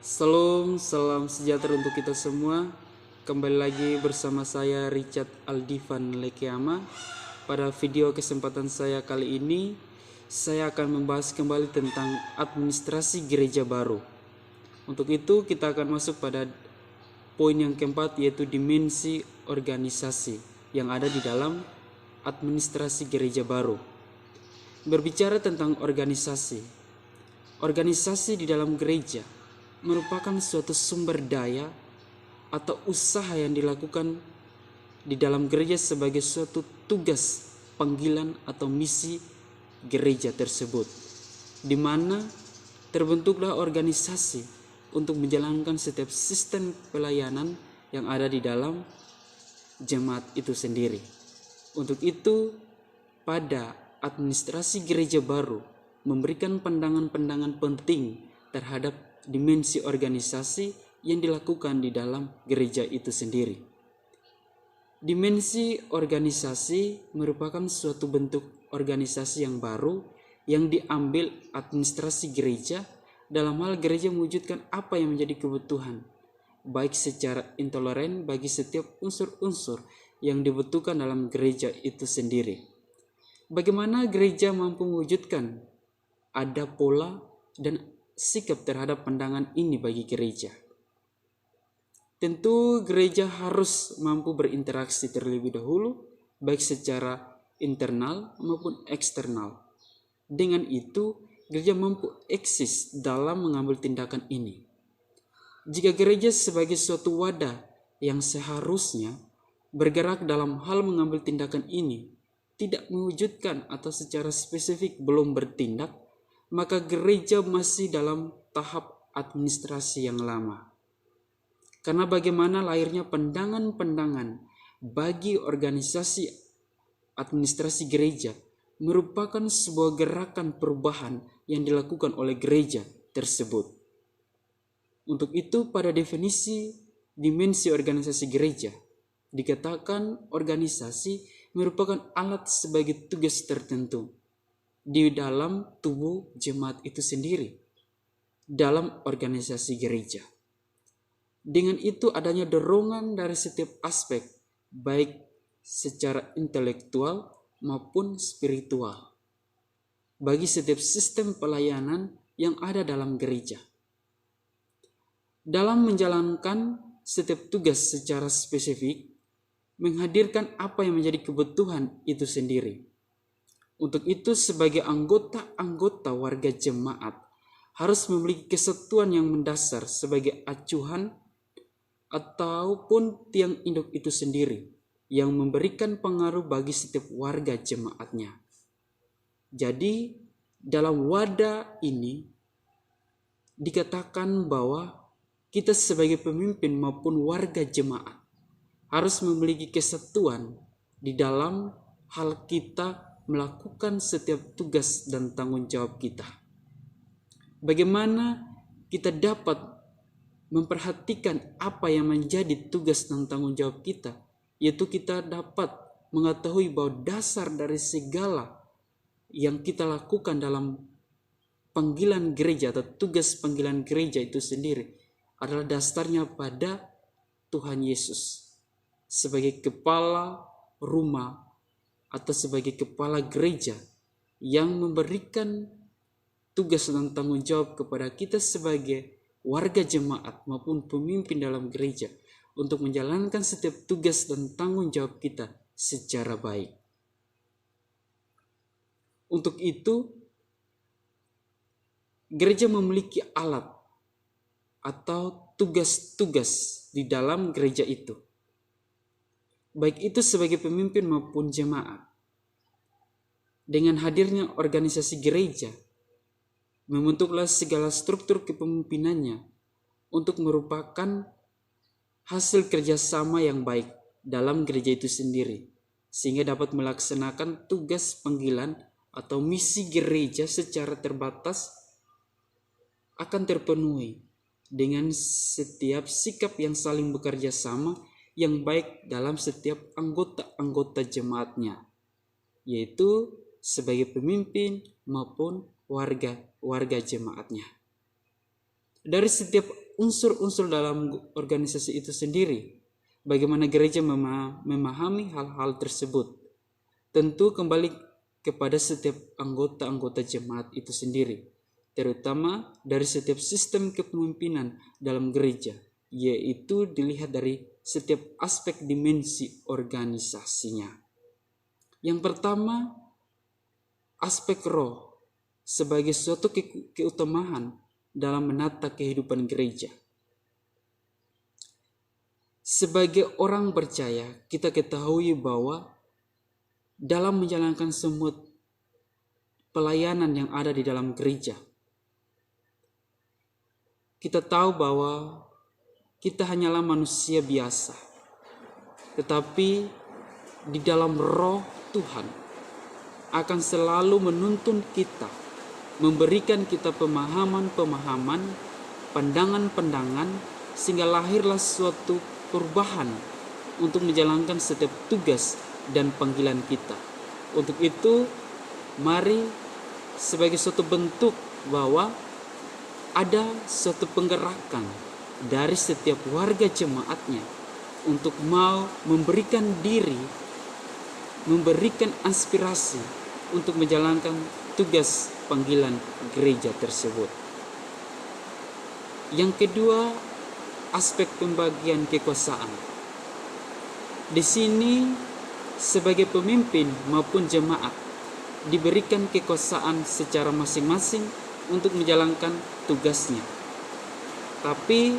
Salam sejahtera untuk kita semua. Kembali lagi bersama saya Richard Aldivan Lekeama. Pada video kesempatan saya kali ini, saya akan membahas kembali tentang administrasi gereja baru. Untuk itu kita akan masuk pada poin yang keempat, yaitu dimensi organisasi yang ada di dalam administrasi gereja baru. Berbicara tentang organisasi di dalam gereja merupakan suatu sumber daya atau usaha yang dilakukan di dalam gereja sebagai suatu tugas, panggilan atau misi gereja tersebut, di mana terbentuklah organisasi untuk menjalankan setiap sistem pelayanan yang ada di dalam jemaat itu sendiri. Untuk itu, pada administrasi gereja baru memberikan pandangan-pandangan penting terhadap dimensi organisasi yang dilakukan di dalam gereja itu sendiri. Dimensi organisasi merupakan suatu bentuk organisasi yang baru yang diambil administrasi gereja dalam hal gereja mewujudkan apa yang menjadi kebutuhan, baik secara intoleran bagi setiap unsur-unsur yang dibutuhkan dalam gereja itu sendiri. Bagaimana gereja mampu mewujudkan ada pola dan sikap terhadap pandangan ini bagi gereja? Tentu gereja harus mampu berinteraksi terlebih dahulu, baik secara internal maupun eksternal. Dengan itu, gereja mampu eksis dalam mengambil tindakan ini. Jika gereja sebagai suatu wadah yang seharusnya bergerak dalam hal mengambil tindakan ini, tidak mewujudkan atau secara spesifik belum bertindak, maka gereja masih dalam tahap administrasi yang lama. Karena bagaimana lahirnya pandangan-pandangan bagi organisasi administrasi gereja merupakan sebuah gerakan perubahan yang dilakukan oleh gereja tersebut. Untuk itu, pada definisi dimensi organisasi gereja, dikatakan organisasi merupakan alat sebagai tugas tertentu di dalam tubuh jemaat itu sendiri, dalam organisasi gereja. Dengan itu adanya dorongan dari setiap aspek, baik secara intelektual maupun spiritual, bagi setiap sistem pelayanan yang ada dalam gereja. Dalam menjalankan setiap tugas secara spesifik, menghadirkan apa yang menjadi kebutuhan itu sendiri. Untuk itu, sebagai anggota-anggota warga jemaat harus memiliki kesatuan yang mendasar sebagai acuan ataupun tiang induk itu sendiri yang memberikan pengaruh bagi setiap warga jemaatnya. Jadi, dalam wadah ini dikatakan bahwa kita sebagai pemimpin maupun warga jemaat harus memiliki kesatuan di dalam hal kita melakukan setiap tugas dan tanggung jawab kita. Bagaimana kita dapat memperhatikan apa yang menjadi tugas dan tanggung jawab kita, yaitu kita dapat mengetahui bahwa dasar dari segala yang kita lakukan dalam panggilan gereja atau tugas panggilan gereja itu sendiri adalah dasarnya pada Tuhan Yesus sebagai kepala rumah atau sebagai kepala gereja yang memberikan tugas dan tanggung jawab kepada kita sebagai warga jemaat maupun pemimpin dalam gereja untuk menjalankan setiap tugas dan tanggung jawab kita secara baik. Untuk itu, gereja memiliki alat atau tugas-tugas di dalam gereja itu, baik itu sebagai pemimpin maupun jemaat. Dengan hadirnya organisasi gereja, membentuklah segala struktur kepemimpinannya untuk merupakan hasil kerjasama yang baik dalam gereja itu sendiri, sehingga dapat melaksanakan tugas panggilan atau misi gereja secara terbatas akan terpenuhi dengan setiap sikap yang saling bekerja sama yang baik dalam setiap anggota-anggota jemaatnya, yaitu sebagai pemimpin maupun warga jemaatnya. Dari setiap unsur-unsur dalam organisasi itu sendiri. Bagaimana gereja memahami hal-hal tersebut. Tentu kembali kepada setiap anggota-anggota jemaat itu sendiri, terutama dari setiap sistem kepemimpinan dalam gereja, yaitu dilihat dari setiap aspek dimensi organisasinya. Yang pertama, aspek roh sebagai suatu keutamaan dalam menata kehidupan gereja. Sebagai orang percaya, kita ketahui bahwa dalam menjalankan semua pelayanan yang ada di dalam gereja, kita tahu bahwa kita hanyalah manusia biasa. Tetapi di dalam roh Tuhan akan selalu menuntun kita, memberikan kita pemahaman-pemahaman, pandangan-pandangan, sehingga lahirlah suatu perubahan untuk menjalankan setiap tugas dan panggilan kita. Untuk itu, mari sebagai suatu bentuk bahwa ada suatu penggerakan dari setiap warga jemaatnya untuk mau memberikan diri, memberikan aspirasi untuk menjalankan tugas panggilan gereja tersebut. Yang kedua, aspek pembagian kekuasaan. Di sini sebagai pemimpin maupun jemaat diberikan kekuasaan secara masing-masing untuk menjalankan tugasnya. Tapi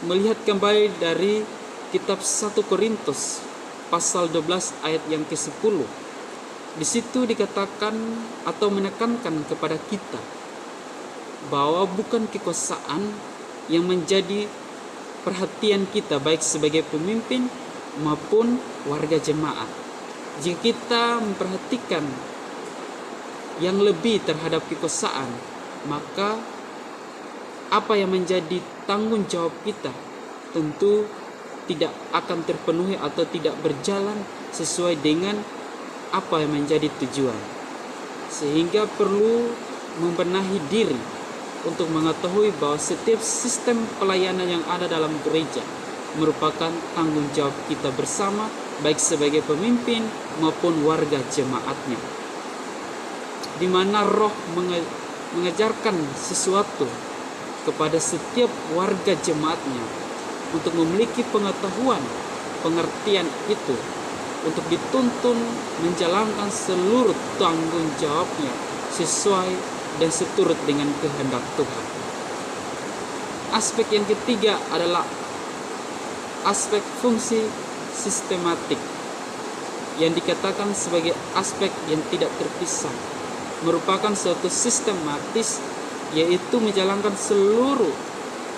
melihat kembali dari kitab 1 Korintus pasal 12 ayat yang ke-10, di situ dikatakan atau menekankan kepada kita bahwa bukan kekuasaan yang menjadi perhatian kita baik sebagai pemimpin maupun warga jemaat. Jika kita memperhatikan yang lebih terhadap kekuasaan, maka apa yang menjadi tanggung jawab kita tentu tidak akan terpenuhi atau tidak berjalan sesuai dengan apa yang menjadi tujuan. Sehingga perlu membenahi diri untuk mengetahui bahwa setiap sistem pelayanan yang ada dalam gereja merupakan tanggung jawab kita bersama, baik sebagai pemimpin maupun warga jemaatnya, di mana roh mengajarkan sesuatu kepada setiap warga jemaatnya untuk memiliki pengetahuan, pengertian itu, untuk dituntun menjalankan seluruh tanggung jawabnya sesuai dan seturut dengan kehendak Tuhan. Aspek yang ketiga adalah aspek fungsi sistematik, yang dikatakan sebagai aspek yang tidak terpisah, merupakan suatu sistematis, yaitu menjalankan seluruh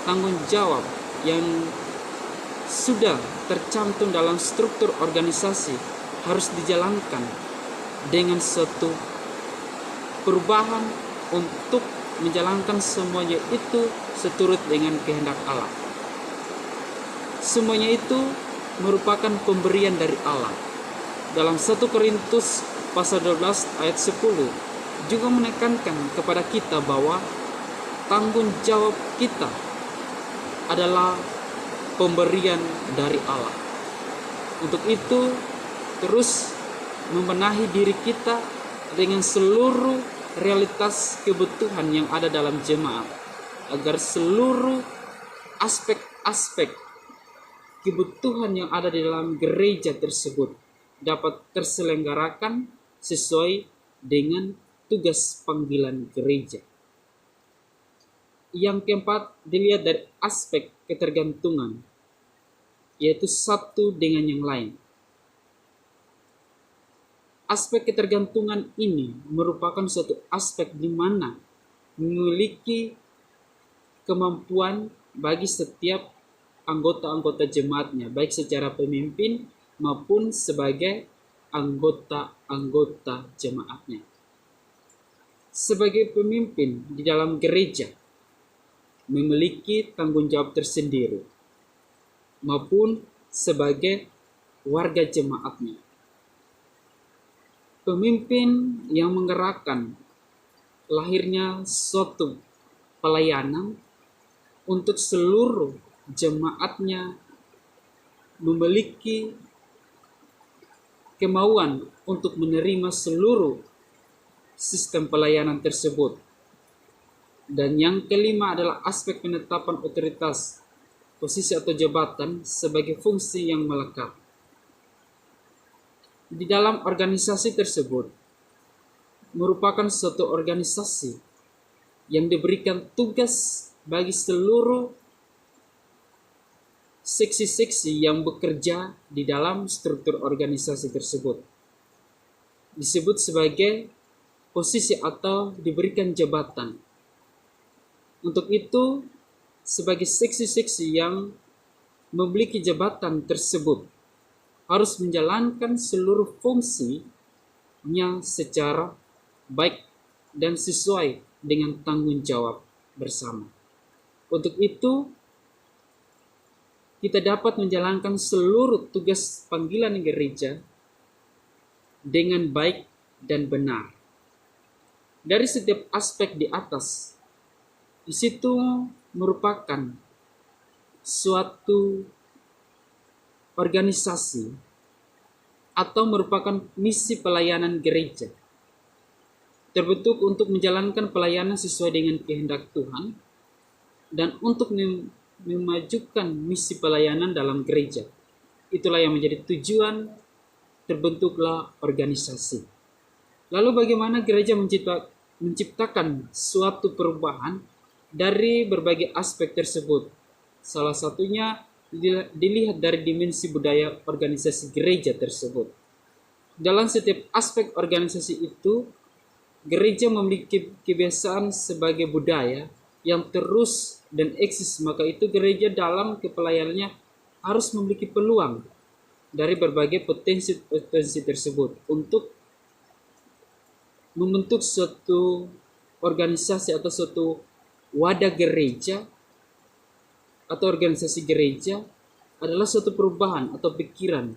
tanggung jawab yang sudah tercantum dalam struktur organisasi harus dijalankan dengan suatu perubahan untuk menjalankan semuanya itu seturut dengan kehendak Allah. Semuanya itu merupakan pemberian dari Allah. Dalam 1 Korintus pasal 12 ayat 10 juga menekankan kepada kita bahwa tanggung jawab kita adalah pemberian dari Allah. Untuk itu, terus membenahi diri kita dengan seluruh realitas kebutuhan yang ada dalam jemaat, agar seluruh aspek-aspek kebutuhan yang ada di dalam gereja tersebut dapat terselenggarakan sesuai dengan tugas panggilan gereja. Yang keempat, dilihat dari aspek ketergantungan, yaitu satu dengan yang lain. Aspek ketergantungan ini merupakan suatu aspek di mana memiliki kemampuan bagi setiap anggota-anggota jemaatnya, baik secara pemimpin maupun sebagai anggota-anggota jemaatnya. Sebagai pemimpin di dalam gereja memiliki tanggung jawab tersendiri, maupun sebagai warga jemaatnya. Pemimpin yang menggerakkan lahirnya suatu pelayanan untuk seluruh jemaatnya memiliki kemauan untuk menerima seluruh sistem pelayanan tersebut. Dan yang kelima adalah aspek penetapan otoritas, posisi atau jabatan sebagai fungsi yang melekat. Di dalam organisasi tersebut merupakan suatu organisasi yang diberikan tugas bagi seluruh seksi-seksi yang bekerja di dalam struktur organisasi tersebut. Disebut sebagai posisi atau diberikan jabatan. Untuk itu, sebagai seksi-seksi yang memiliki jabatan tersebut harus menjalankan seluruh fungsinya secara baik dan sesuai dengan tanggung jawab bersama. Untuk itu, kita dapat menjalankan seluruh tugas panggilan gereja dengan baik dan benar. Dari setiap aspek di atas, di situ merupakan suatu organisasi atau merupakan misi pelayanan gereja. Terbentuk untuk menjalankan pelayanan sesuai dengan kehendak Tuhan dan untuk memajukan misi pelayanan dalam gereja. Itulah yang menjadi tujuan terbentuklah organisasi. Lalu bagaimana gereja menciptakan suatu perubahan dari berbagai aspek tersebut? Salah satunya dilihat dari dimensi budaya organisasi gereja tersebut. Dalam setiap aspek organisasi itu, gereja memiliki kebiasaan sebagai budaya yang terus dan eksis, maka itu gereja dalam kepelayanannya harus memiliki peluang dari berbagai potensi tersebut untuk membentuk suatu organisasi atau suatu wadah gereja atau organisasi gereja adalah suatu perubahan atau pikiran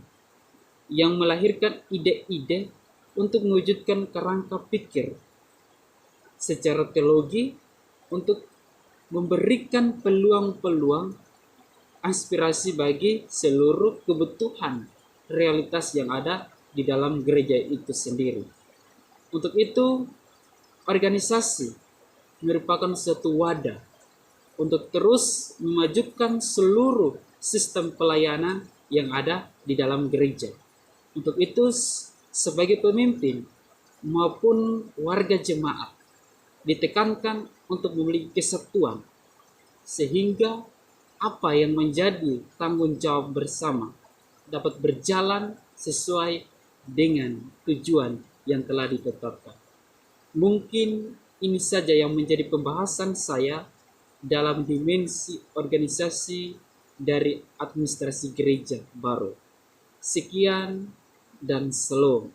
yang melahirkan ide-ide untuk mewujudkan kerangka pikir secara teologi untuk memberikan peluang-peluang aspirasi bagi seluruh kebutuhan realitas yang ada di dalam gereja itu sendiri. Untuk itu, organisasi merupakan suatu wadah untuk terus memajukan seluruh sistem pelayanan yang ada di dalam gereja. Untuk itu, sebagai pemimpin maupun warga jemaat ditekankan untuk memiliki kesatuan sehingga apa yang menjadi tanggung jawab bersama dapat berjalan sesuai dengan tujuan yang telah ditetapkan. Mungkin ini saja yang menjadi pembahasan saya dalam dimensi organisasi dari administrasi gereja baru. Sekian dan shalom.